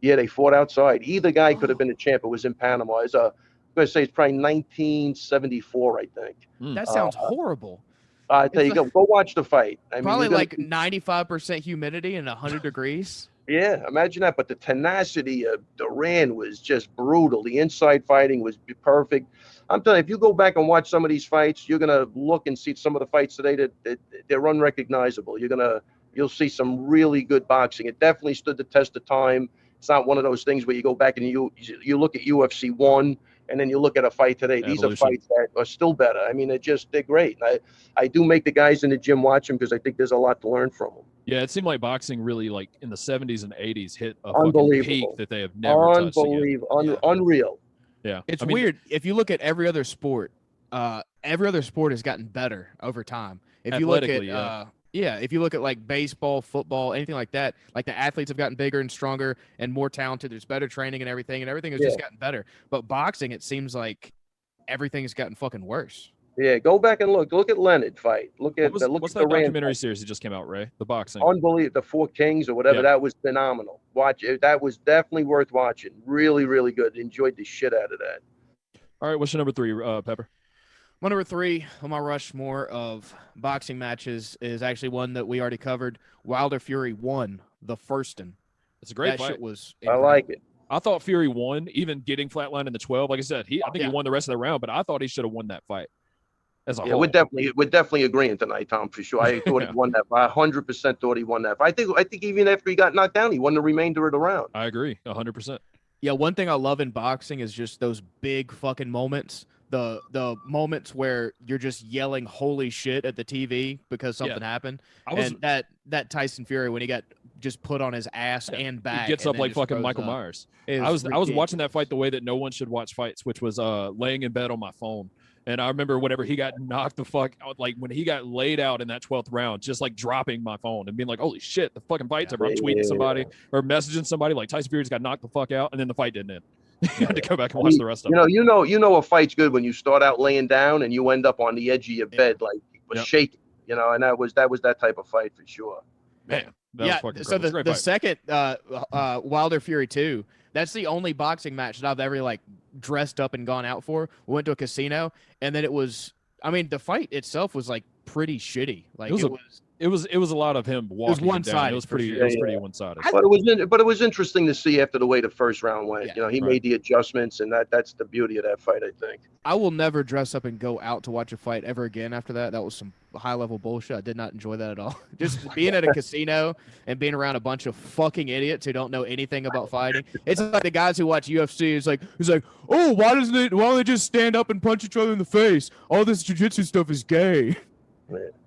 They fought outside. Either guy could have been a champ. It was in Panama. I'm going to say it's probably 1974, I think. That sounds horrible. I tell you, go watch the fight. Probably like 95% humidity and 100 degrees. Yeah, imagine that. But the tenacity of Duran was just brutal. The inside fighting was perfect. I'm telling you, if you go back and watch some of these fights, you're gonna look and see some of the fights today that they're unrecognizable. You'll see some really good boxing. It definitely stood the test of time. It's not one of those things where you go back and you look at UFC 1 and then you look at a fight today. These are fights that are still better. I mean, they're great. I do make the guys in the gym watch them because I think there's a lot to learn from them. Yeah, it seemed like boxing really, like in the 70s and 80s, hit a fucking peak that they have never touched again. Unreal. Yeah, it's weird. If you look at every other sport has gotten better over time. If you look at if you look at like baseball, football, anything like that, like the athletes have gotten bigger and stronger and more talented. There's better training and everything has just gotten better. But boxing, it seems like everything has gotten fucking worse. Yeah, go back and look at Leonard fight. What's that documentary series that just came out, Ray? The boxing. Unbelievable. The Four Kings or whatever. That was phenomenal. Watch it. That was definitely worth watching. Really, really good. Enjoyed the shit out of that. All right, what's your number 3, Pepper? My number 3 on my Rushmore of boxing matches is actually one that we already covered. Wilder Fury won the first one. It's a great that fight. Shit was I like it. I thought Fury won, even getting flatlined in the 12. Like I said, I think he won the rest of the round, but I thought he should have won that fight. as a Yeah, whole. we're definitely agreeing tonight, Tom, for sure. I thought Yeah. he won that. I 100% thought he won that. I think even after he got knocked down, he won the remainder of the round. I agree 100%. Yeah, one thing I love in boxing is just those big fucking moments. The moments where you're just yelling "Holy shit" at the TV because something happened. And that Tyson Fury when he got just put on his ass and back, he gets and up then like just fucking rose Michael up. Myers. It I was ridiculous. watching that fight the way that no one should watch fights, which was laying in bed on my phone. And I remember whenever he got knocked the fuck out, like when he got laid out in that 12th round, just like dropping my phone and being like, "Holy shit, the fucking fight's over." I'm tweeting somebody or messaging somebody like Tyson Fury's got knocked the fuck out, and then the fight didn't end. You had to go back and watch the rest of it. You know, a fight's good when you start out laying down and you end up on the edge of your bed, like shaking. You know, and that was that type of fight for sure. Man, that was fucking so incredible. the second Wilder Fury 2, that's the only boxing match that I've ever like dressed up and gone out for. We went to a casino, and then it was. I mean, the fight itself was like pretty shitty. Like it was a lot of him walking down. one-sided. It was pretty. Sure. It was pretty one-sided. But it was interesting to see after the way the first round went. Yeah, you know, he made the adjustments, and that's the beauty of that fight, I think. I will never dress up and go out to watch a fight ever again after that. That was some high-level bullshit. I did not enjoy that at all. Just being at a casino and being around a bunch of fucking idiots who don't know anything about fighting. It's like the guys who watch UFC. He's like, oh, why don't they just stand up and punch each other in the face? All this jiu-jitsu stuff is gay.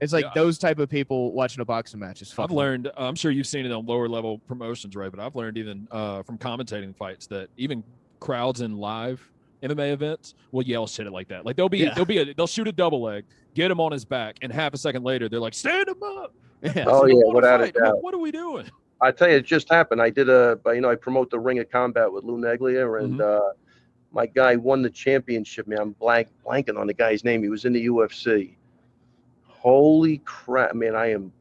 It's like those type of people watching a boxing match is fucking. I've learned, I'm sure you've seen it on lower level promotions, right? But I've learned even from commentating fights that even crowds in live MMA events will yell shit at like that. Like they'll shoot a double leg, get him on his back, and half a second later they're like, stand him up. Yeah. Oh yeah, without a doubt. What are we doing? I tell you, it just happened. I did I promote the Ring of Combat with Lou Neglia, and my guy won the championship. Man, I'm blanking on the guy's name. He was in the UFC. Holy crap, man!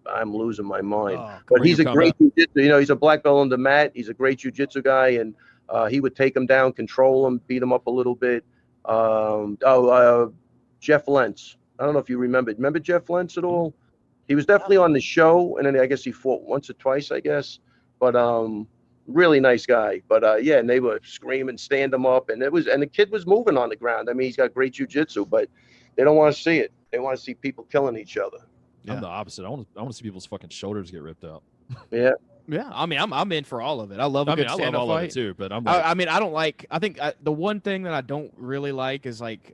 I'm losing my mind. But he's a great jiu-jitsu. You know, he's a black belt on the mat. He's a great jiu-jitsu guy, and he would take him down, control him, beat him up a little bit. Jeff Lentz. I don't know if you remember. Remember Jeff Lentz at all? He was definitely on the show, and then I guess he fought once or twice, I guess. But really nice guy. But yeah, and they were screaming, stand him up, and the kid was moving on the ground. I mean, he's got great jiu-jitsu, but they don't want to see it. They want to see people killing each other. Yeah. I'm the opposite. I want to see people's fucking shoulders get ripped out. Yeah. Yeah, I mean, I'm in for all of it. I love a good stand-up I love all fight of it too, but I'm like, I mean, I don't like. I think the one thing that I don't really like is like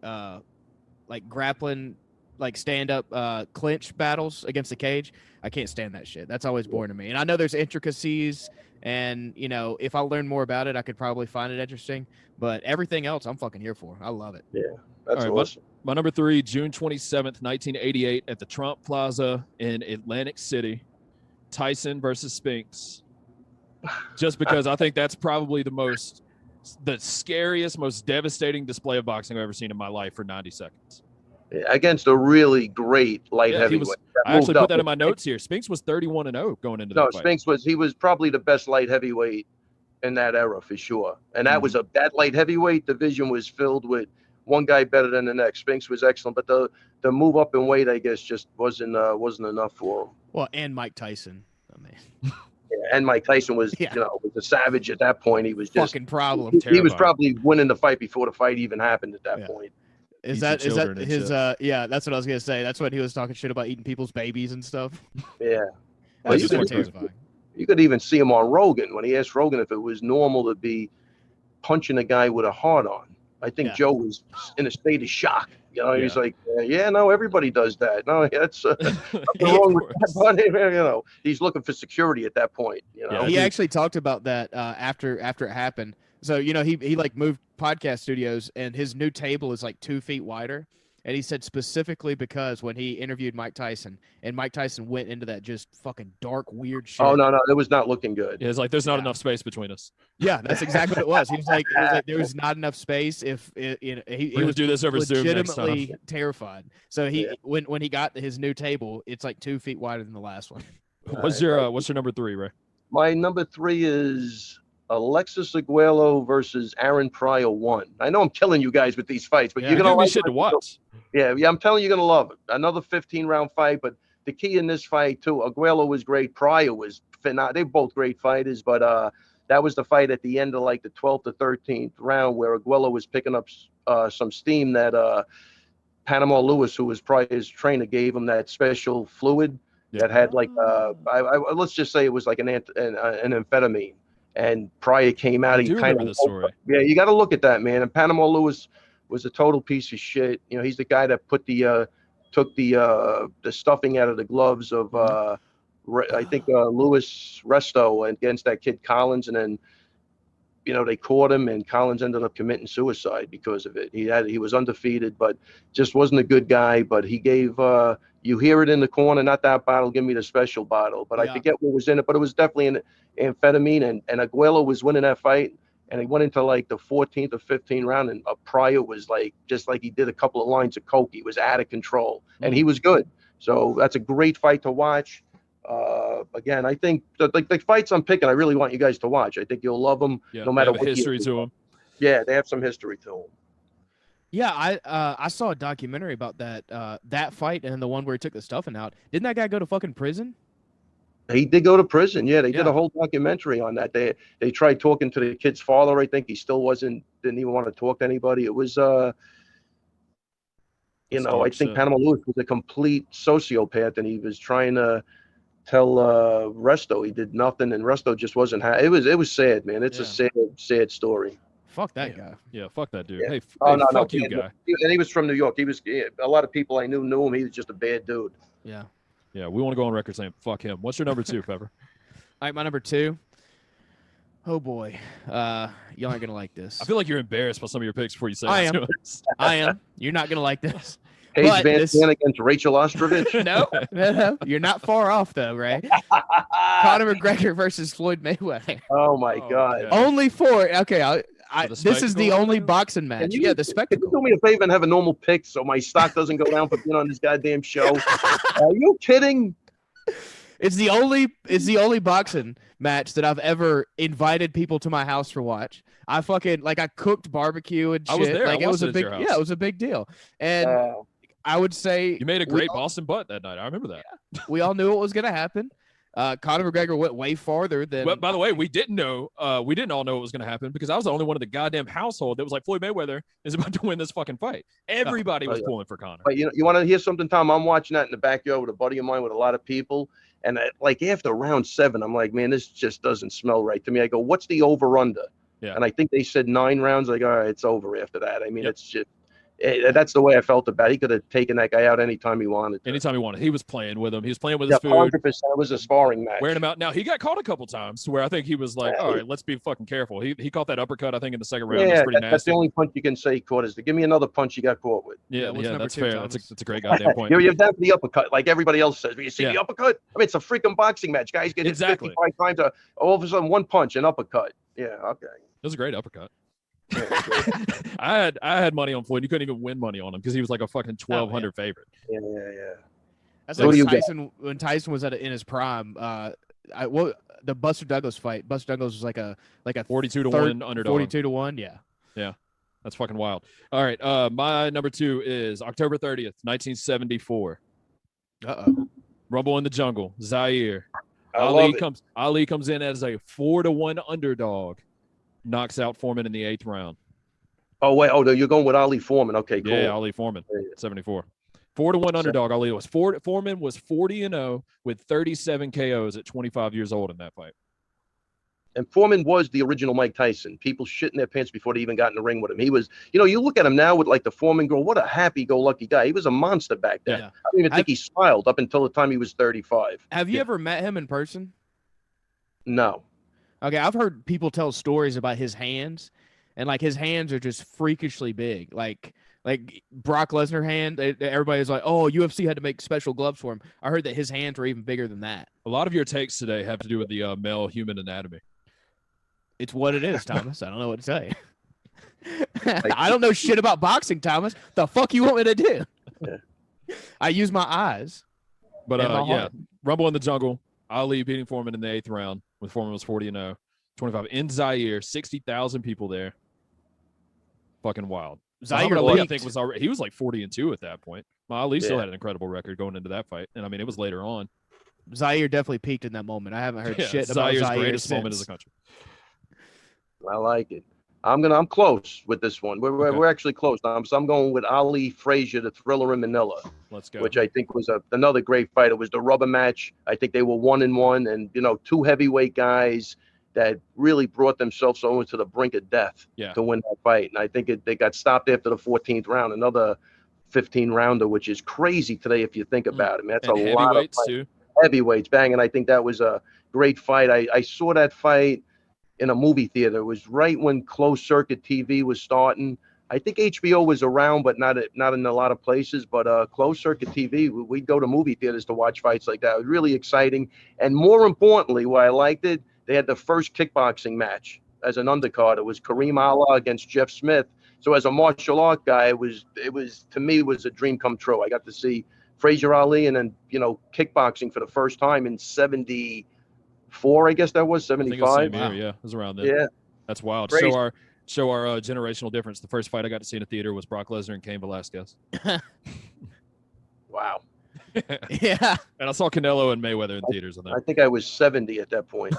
grappling, like stand-up clinch battles against the cage. I can't stand that shit. That's always boring to me. And I know there's intricacies, and you know, if I learn more about it, I could probably find it interesting. But everything else, I'm fucking here for. I love it. Yeah, that's awesome. My number 3, June 27th, 1988, at the Trump Plaza in Atlantic City, Tyson versus Spinks. Just because I think that's probably the scariest, most devastating display of boxing I've ever seen in my life for 90 seconds. Yeah, against a really great light heavyweight. I actually put that in my notes here. Spinks was 31-0 going into that fight. Spinks was probably the best light heavyweight in that era for sure. And that was that light heavyweight division was filled with one guy better than the next. Spinks was excellent, but the move up in weight, I guess, just wasn't enough for him. Well, and Mike Tyson. I mean, and Mike Tyson was, was a savage at that point. He was just fucking problem. He was probably winning the fight before the fight even happened at that point. Is that his? That's what I was gonna say. That's when he was talking shit about eating people's babies and stuff. Yeah. Well, terrifying. You could even see him on Rogan when he asked Rogan if it was normal to be punching a guy with a heart on. I think Joe was in a state of shock. You know, he's like, no, everybody does that. No, that's nothing wrong with that. But, you know, he's looking for security at that point. You know, he actually talked about that after it happened. So, you know, he like moved podcast studios, and his new table is like 2 feet wider. And he said specifically because when he interviewed Mike Tyson, and Mike Tyson went into that just fucking dark, weird shit. Oh, no, it was not looking good. Yeah, it's like there's not enough space between us. Yeah, that's exactly what it was. He was like there was not enough space. If he was do this over Zoom next time. Legitimately terrified. So when he got his new table, it's like 2 feet wider than the last one. What's your number 3, Ray? My number 3 is Alexis Aguelo versus Aaron Pryor 1. I know I'm killing you guys with these fights, but you're gonna like shit to watch. Yeah, I'm telling you, you're gonna love it. Another 15-round fight, but the key in this fight too, Aguelo was great. Pryor was phenomenal. They're both great fighters, but that was the fight at the end of like the 12th to 13th round where Aguelo was picking up some steam that Panama Lewis, who was probably his trainer, gave him that special fluid that had like let's just say it was like an amphetamine. And Pryor came out. I do remember this story. Yeah, you got to look at that, man. And Panama Lewis was a total piece of shit. You know, he's the guy that put took the stuffing out of the gloves of I think Louis Resto against that kid Collins, and then you know they caught him, and Collins ended up committing suicide because of it. He was undefeated, but just wasn't a good guy. But he gave you hear it in the corner, not that bottle, give me the special bottle. But I forget what was in it, but it was definitely an amphetamine. And Aguero was winning that fight, and he went into like the 14th or 15th round, and Pryor was like, just like he did a couple of lines of coke, he was out of control, and he was good. So that's a great fight to watch. Again, I think the fights I'm picking, I really want you guys to watch. I think you'll love them, no matter what history to them. Yeah, they have some history to them. Yeah, I saw a documentary about that fight and the one where he took the stuffing out. Didn't that guy go to fucking prison? He did go to prison. Yeah, they did a whole documentary on that. They tried talking to the kid's father. I think he still didn't even want to talk to anybody. It was I think Panama Lewis was a complete sociopath, and he was trying to tell Resto he did nothing, and Resto just wasn't it was sad, man. It's a sad story. Fuck that guy. Yeah, fuck that dude. Yeah. Hey, fuck you, guy. And he was from New York. He was a lot of people I knew him. He was just a bad dude. Yeah. Yeah, we want to go on record saying fuck him. What's your number 2, Pepper? All right, my number 2. Oh boy, y'all aren't gonna like this. I feel like you're embarrassed by some of your picks before you say I it. am. I am. You're not gonna like this. Paige Van Zandt against Rachel Ostrovich. No, you're not far off though, right? Conor McGregor versus Floyd Mayweather. Oh my God! Okay. Only 4. Okay, this is the only boxing match. The spectacle. Can you do me a favor and have a normal pick so my stock doesn't go down for being on this goddamn show? Are you kidding? It's the only boxing match that I've ever invited people to my house for watch. I fucking I cooked barbecue and shit. I was there. It was a big it was a big deal. And I would say you made a great Boston butt that night. I remember that. Yeah, we all knew what was gonna happen. Conor McGregor went way farther than. Well, by the way, we didn't know. We didn't all know what was going to happen because I was the only one in the goddamn household that was like, Floyd Mayweather is about to win this fucking fight. Everybody was pulling for Conor. But you want to hear something, Tom? I'm watching that in the backyard with a buddy of mine with a lot of people, and after round 7, I'm like, man, this just doesn't smell right to me. I go, what's the over/under? Yeah. And I think they said 9 rounds. I go, all right, it's over after that. I mean, it's just. That's the way I felt about it. He could have taken that guy out anytime he wanted to. Anytime he wanted. He was playing with him. He was playing with his food. 100%. It was a sparring match. Wearing him out. Now, he got caught a couple times to where I think he was like, all right, let's be fucking careful. He caught that uppercut, I think, in the second round. Yeah, it was pretty nasty. That's the only punch you can say he caught is to give me another punch you got caught with. Yeah, that's fair. That's a great goddamn point. You're down for the uppercut like everybody else says. But you see the uppercut? I mean, it's a freaking boxing match. Guys get hit 55 times. All of a sudden, one punch, an uppercut. Yeah, okay. It was a great uppercut. I had money on Floyd. You couldn't even win money on him because he was like a fucking 1,200 favorite. Yeah. That's like Tyson when Tyson was in his prime. The Buster Douglas fight. Buster Douglas was like a 42-1 underdog. 42-1. Yeah. That's fucking wild. All right. My number 2 is October 30th, 1974. Rumble in the Jungle. Zaire. Ali comes in as a 4-1 underdog. Knocks out Foreman in the 8th round. Oh, wait. Oh, you're going with Ali Foreman. Okay, cool. Yeah, Ali Foreman, 74. 4-1 underdog. Ali was Foreman was 40-0 with 37 KOs at 25 years old in that fight. And Foreman was the original Mike Tyson. People shitting their pants before they even got in the ring with him. He was, you look at him now with like the Foreman girl. What a happy-go-lucky guy. He was a monster back then. Yeah. I don't even think he smiled up until the time he was 35. Have you ever met him in person? No. Okay, I've heard people tell stories about his hands, and like his hands are just freakishly big. Like Brock Lesnar hand, everybody's like, "Oh, UFC had to make special gloves for him." I heard that his hands were even bigger than that. A lot of your takes today have to do with the male human anatomy. It's what it is, Thomas. I don't know what to tell you. I don't know shit about boxing, Thomas. The fuck you want me to do? Yeah. I use my eyes. But Rumble in the Jungle. Ali beating Foreman in the 8th round when Foreman was 40-0. 25 in Zaire, 60,000 people there. Fucking wild. Zaire, Ali, I think, was already, he was like 40-2 at that point. Ali still had an incredible record going into that fight, and I mean it was later on. Zaire definitely peaked in that moment. I haven't heard shit about Zaire's greatest moment as a country. I like it. I'm close with this one. Okay. We're actually close. So I'm going with Ali Frazier, the Thriller in Manila, Let's go. which I think was another great fight. It was the rubber match. I think they were 1-1, and two heavyweight guys that really brought themselves over to the brink of death to win that fight. And I think they got stopped after the 14th round. Another 15-rounder, which is crazy today if you think about it. Man, that's and a lot of heavyweights too. Heavyweights, bang. And I think that was a great fight. I saw that fight in a movie theater. It was right when closed circuit TV was starting. I think HBO was around, but not in a lot of places. But closed circuit TV, we'd go to movie theaters to watch fights like that. It was really exciting. And more importantly, why I liked it, they had the first kickboxing match as an undercard. It was Kareem Allah against Jeff Smith. So as a martial art guy, it was to me it was a dream come true. I got to see Frazier Ali and then kickboxing for the first time in 74, I guess that was 75. Wow. Yeah, it was around then. Yeah, that's wild. Crazy. Show our generational difference. The first fight I got to see in a theater was Brock Lesnar and Cain Velasquez. Wow. Yeah. And I saw Canelo and Mayweather in theaters. I think I was 70 at that point.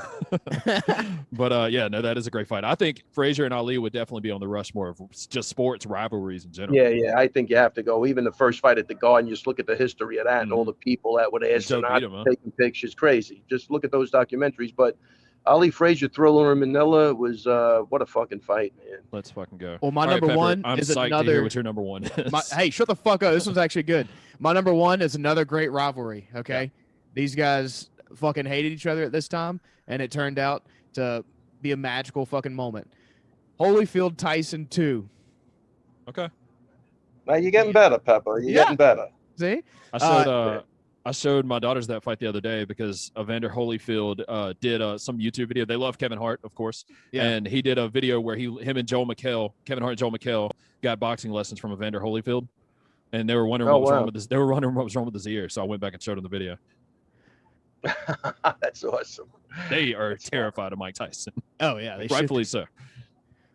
But yeah, no, that is a great fight. I think Frazier and Ali would definitely be on the Rushmore of just sports rivalries in general. Yeah, I think you have to go. Even the first fight at the Garden, just look at the history of that and all the people that would ask taking pictures. Crazy. Just look at those documentaries. But Ali Frazier, Thriller in Manila was what a fucking fight, man. Let's fucking go. Well, my All number right, Pepper, one I'm is psyched another. to hear what your number one is. Hey, shut the fuck up. This one's actually good. My number one is another great rivalry. Okay, Yeah. These guys fucking hated each other at this time, and it turned out to be a magical fucking moment. Holyfield Tyson 2. Okay. Now you're getting better, Pepper. You're getting better. See, I showed my daughters that fight the other day because Evander Holyfield did some YouTube video. They love Kevin Hart, of course. Yeah. And he did a video where him and Kevin Hart and Joel McHale got boxing lessons from Evander Holyfield. And they were wondering what was wrong with this. They were wondering what was wrong with his ear. So I went back and showed them the video. That's awesome. They are terrified of Mike Tyson. Oh yeah, they Rightfully should. so.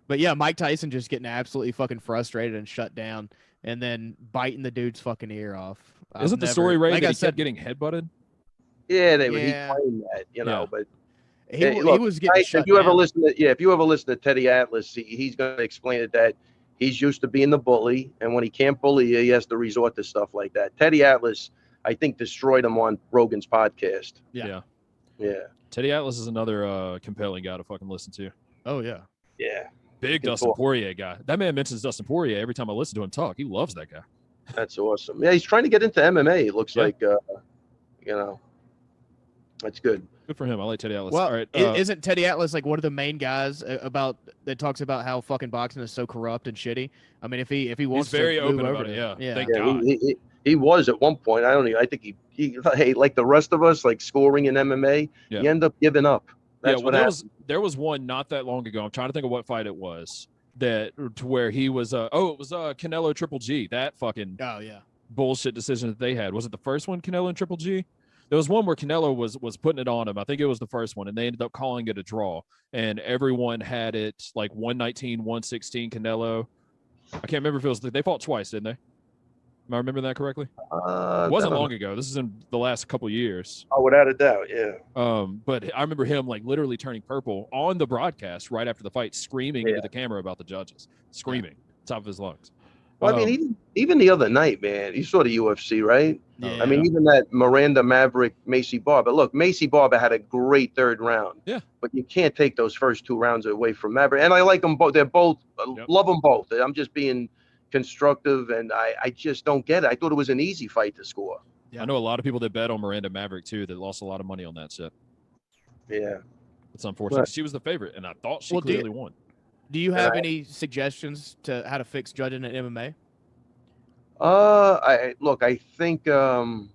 But yeah, Mike Tyson just getting absolutely fucking frustrated and shut down, and then biting the dude's fucking ear off. Isn't the story right like that I he said, kept getting headbutted? Yeah, he Yeah. claimed that, but he look, was getting shut if you ever down. listen to Teddy Atlas, he's going to explain it that he's used to being the bully, and when he can't bully you, he has to resort to stuff like that. Teddy Atlas, I think, destroyed him on Rogan's podcast. Yeah. Teddy Atlas is another compelling guy to fucking listen to. Oh yeah. Yeah. Big Dustin Poirier guy. That man mentions Dustin Poirier every time I listen to him talk. He loves that guy. That's awesome. Yeah, he's trying to get into MMA. It looks like, that's good. Good for him. I like Teddy Atlas. Well, all right. isn't Teddy Atlas like one of the main guys that talks about how fucking boxing is so corrupt and shitty? I mean, if he wants he's very to open move about over it. to, Thank God. He was at one point. I think he like the rest of us, like scoring in MMA, you end up giving up. That's what happened. There was one not that long ago. I'm trying to think of what fight it was to where he was. It was Canelo Triple G. That fucking bullshit decision that they had. Was it the first one, Canelo and Triple G? There was one where Canelo was putting it on him. I think it was the first one, and they ended up calling it a draw. And everyone had it like 119, 116 Canelo. I can't remember if it was they fought twice, didn't they? Am I remembering that correctly? It wasn't long ago. This is in the last couple of years. Oh, without a doubt, yeah. But I remember him like literally turning purple on the broadcast right after the fight, screaming into the camera about the judges, screaming top of his lungs. Well, I mean, even the other night, man, you saw the UFC, right? Yeah. I mean, even that Miranda Maverick, Macy Barber. Look, Macy Barber had a great third round. Yeah. But you can't take those first two rounds away from Maverick. And I like them both. They're both, love them both. I'm just being constructive, and I just don't get it. I thought it was an easy fight to score. Yeah. I know a lot of people that bet on Miranda Maverick, too, that lost a lot of money on that shit. Yeah. It's unfortunate. She was the favorite, and I thought she clearly won. Do you have any suggestions to how to fix judging at MMA? I think, man,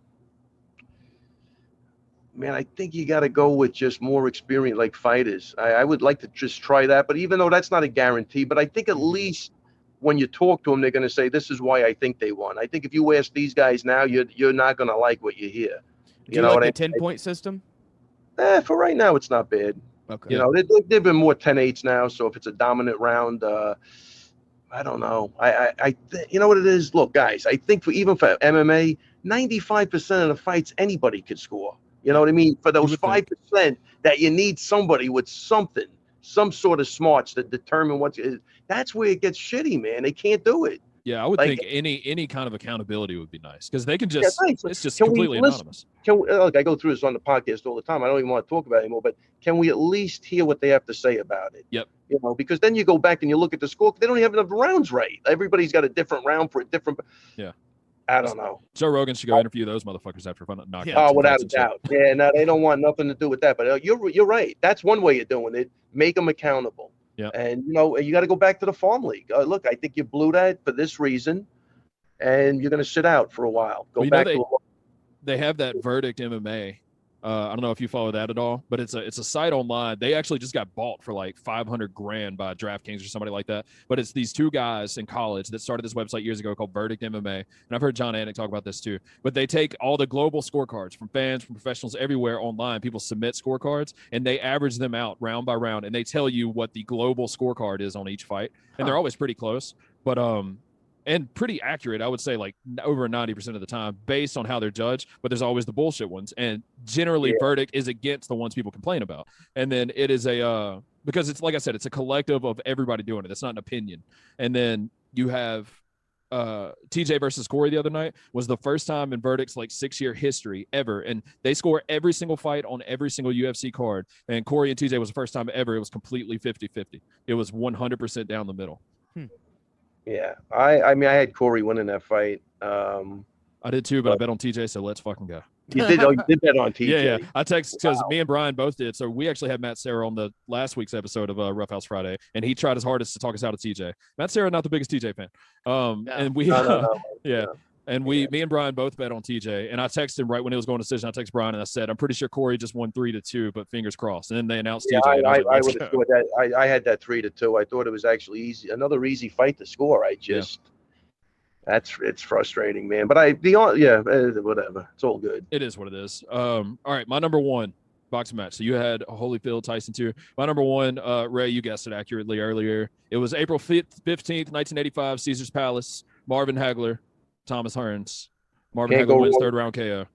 I think you got to go with just more experience, like fighters. I would like to just try that, but even though that's not a guarantee, but I think at least when you talk to them, they're going to say, this is why I think they won. I think if you ask these guys now, you're not going to like what you hear. Do you know like the 10-point system? For right now, it's not bad. Okay. They've been more 10-8s now. So if it's a dominant round, I don't know. You know what it is? Look, guys, I think even for MMA, 95% of the fights, anybody could score. You know what I mean? For those 5% that you need somebody with something some sort of smarts that determine what's. That's where it gets shitty, man. They can't do it. Yeah, I would Like, think any kind of accountability would be nice because they can Yeah, just thanks. it's just Can we completely listen? anonymous. Look, I go through this on the podcast all the time. I don't even want to talk about it anymore, but can we at least hear what they have to say about it? Yep. You know, because then you go back and you look at the score. They don't even have enough rounds right. Everybody's got a different round for a different. Yeah. I don't know. Joe Rogan should go interview those motherfuckers after knockout. Yeah. Oh, without a doubt. Yeah, no, they don't want nothing to do with that. But you're right. That's one way of doing it. Make them accountable. Yeah. And you got to go back to the farm league. Look, I think you blew that for this reason, and you're going to sit out for a while. Go back to. They have that Verdict MMA. I don't know if you follow that at all, but it's a site online. They actually just got bought for like $500,000 by DraftKings or somebody like that. But it's these two guys in college that started this website years ago called Verdict MMA. And I've heard John Anik talk about this too. But they take all the global scorecards from fans, from professionals everywhere online. People submit scorecards and they average them out round by round. And they tell you what the global scorecard is on each fight. And they're always pretty close. But and pretty accurate, I would say, like over 90% of the time, based on how they're judged. But there's always the bullshit ones, and generally, Verdict is against the ones people complain about. And then it is because it's like I said, it's a collective of everybody doing it. It's not an opinion. And then you have TJ versus Corey the other night was the first time in Verdict's like 6-year history ever, and they score every single fight on every single UFC card. And Corey and TJ was the first time ever. It was completely 50-50. It was 100% down the middle. Yeah, I mean, I had Corey winning that fight. I did too, but I bet on TJ, so let's fucking go. You did bet on TJ. Yeah. I text because me and Brian both did. So we actually had Matt Serra on the last week's episode of Rough House Friday, and he tried his hardest to talk us out of TJ. Matt Serra, not the biggest TJ fan. And we, yeah. And me and Brian both bet on TJ. And I texted him right when it was going to decision. I texted Brian and I said, I'm pretty sure Corey just won 3-2, but fingers crossed. And then they announced TJ. I would have scored that. I had that 3-2. I thought it was actually easy, another easy fight to score. It's frustrating, man. But whatever. It's all good. It is what it is. All right, my number one boxing match. So you had Holyfield, Tyson 2. My number one, Ray, you guessed it accurately earlier. It was April 15th, 1985, Caesar's Palace. Marvin Hagler, Thomas Hearns. Marvin Hagler wins third round KO.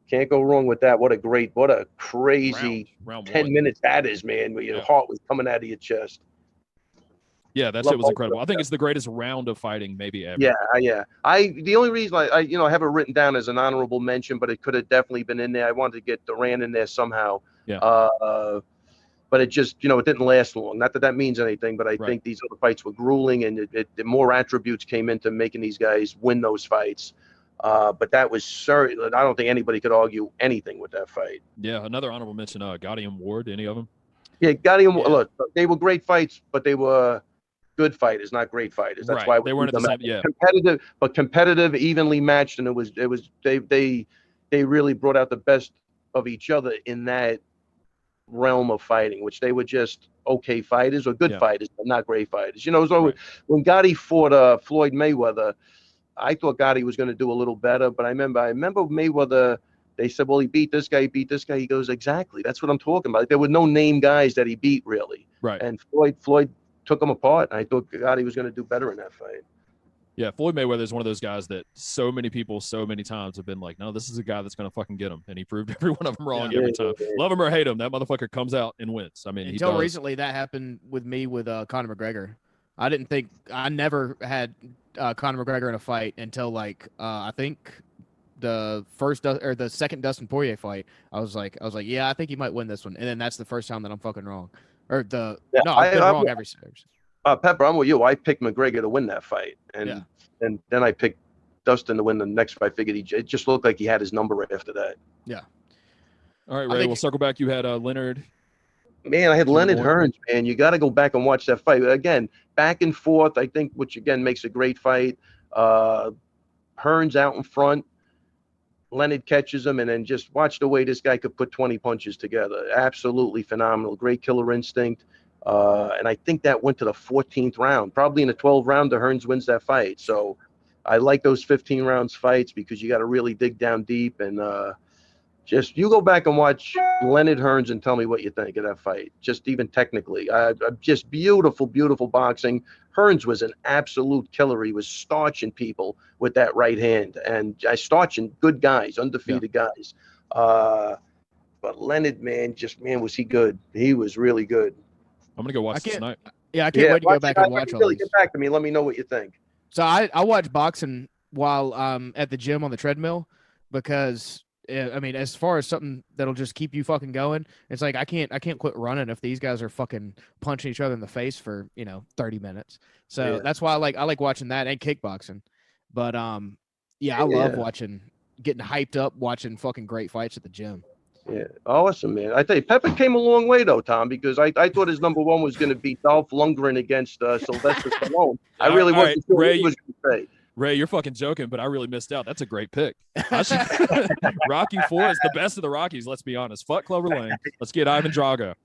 Can't go wrong with that. What a crazy round 10 minutes that is, man, where your heart was coming out of your chest. Yeah, that shit was incredible. I think it's the greatest round of fighting maybe ever. Yeah. The only reason I have it written down as an honorable mention, but it could have definitely been in there. I wanted to get Duran in there somehow. Yeah. But it just, it didn't last long. Not that that means anything, but I think these other fights were grueling, and the more attributes came into making these guys win those fights. But that was certain. I don't think anybody could argue anything with that fight. Yeah, another honorable mention, Gotti and Ward. Any of them? Yeah, Gotti and look, they were great fights, but they were good fighters, not great fighters. That's why they weren't at the same. Yeah, competitive, evenly matched, and it was they really brought out the best of each other in that realm of fighting, which they were just okay fighters or good fighters, but not great fighters. When Gotti fought Floyd Mayweather, I thought Gotti was going to do a little better, but I remember Mayweather. They said, well, he beat this guy, He goes, exactly. That's what I'm talking about. There were no name guys that he beat, really. Right. And Floyd took him apart. And I thought Gotti was going to do better in that fight. Yeah, Floyd Mayweather is one of those guys that so many people so many times have been like, no, this is a guy that's going to fucking get him. And he proved every one of them wrong every time. Love him or hate him, that motherfucker comes out and wins. I mean, until recently, that happened with me with Conor McGregor. I never had Conor McGregor in a fight until I think the second Dustin Poirier fight. I was like, yeah, I think he might win this one. And then that's the first time that I'm fucking wrong. I've been wrong every series. Pepper, I'm with you. I picked McGregor to win that fight, and then I picked Dustin to win the next fight. I figured it just looked like he had his number after that. Yeah. All right, Ray, we'll circle back. You had Leonard. Man, I had Leonard Hearns, man. You got to go back and watch that fight. Again, back and forth, I think, which, again, makes a great fight. Hearns out in front. Leonard catches him, and then just watch the way this guy could put 20 punches together. Absolutely phenomenal. Great killer instinct. And I think that went to the 14th round. Probably in the 12th round, Hearns wins that fight. So I like those 15 rounds fights because you got to really dig down deep. And just you go back and watch Leonard Hearns and tell me what you think of that fight. Just even technically. Just beautiful, beautiful boxing. Hearns was an absolute killer. He was starching people with that right hand. And starching good guys, undefeated guys. But Leonard, man, was he good. He was really good. I'm gonna go watch I it can't- tonight. Yeah, I can't wait to go back and watch all really these. Get back to me. Let me know what you think. So I watch boxing while I'm at the gym on the treadmill because I mean, as far as something that'll just keep you fucking going, it's like I can't quit running if these guys are fucking punching each other in the face for 30 minutes. So Yeah. that's why I like watching that and kickboxing. But yeah, I love getting hyped up watching fucking great fights at the gym. Yeah, awesome, man. I tell you, Pepper came a long way though, Tom, because I thought his number one was going to be Dolph Lundgren against Sylvester Stallone. I really wasn't sure what he was going to say. Ray, you're fucking joking, but I really missed out. That's a great pick. Rocky 4 is the best of the Rockies. Let's be honest. Fuck Clover Lane. Let's get Ivan Drago.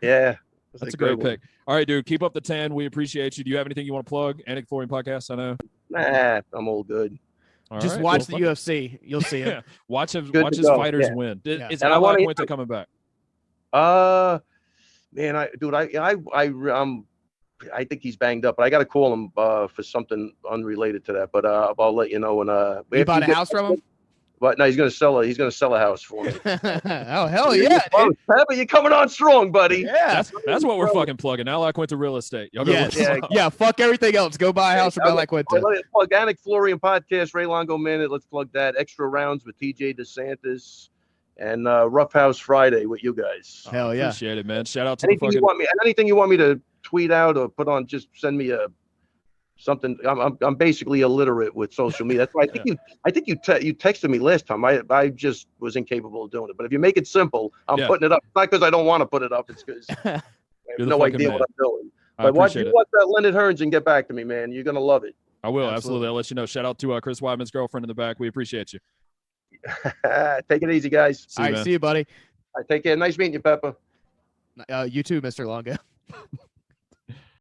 Yeah, that's a great pick. All right, dude. Keep up the 10. We appreciate you. Do you have anything you want to plug? Antic Flooring Podcast. I know. Nah, I'm all good. All Just right, watch the UFC. You'll see him. Watch his fighters win. Is Ally Quinta coming back? Man, I think he's banged up, but I got to call him for something unrelated to that. But I'll let you know when. You bought a house from him? But no, he's gonna sell a house for me. Oh hell yeah, dude. Pepper, you're coming on strong, buddy. Yeah, that's what we're fucking plugging. Ally Quinta Real Estate. Y'all go yeah. Fuck everything else. Go buy a house from Ally Quinta. Let's plug Antic Flooring Podcast. Ray Longo Minute. Let's plug that. Extra rounds with TJ DeSantis. And Rough House Friday with you guys. Hell yeah. Appreciate it, man. Shout out to anything you want me to tweet out or put on, just send me something. I'm basically illiterate with social media. That's why I think you texted me last time. I just was incapable of doing it. But if you make it simple, I'm putting it up. It's not because I don't want to put it up. It's because I have no idea what I'm doing. But watch that Leonard Hearns and get back to me, man. You're gonna love it. I will. Absolutely. I'll let you know. Shout out to Chris Weidman's girlfriend in the back. We appreciate you. Take it easy, guys. All right, see you, buddy. All right, take care. Nice meeting you, Pepper. You too, Mr. Longo.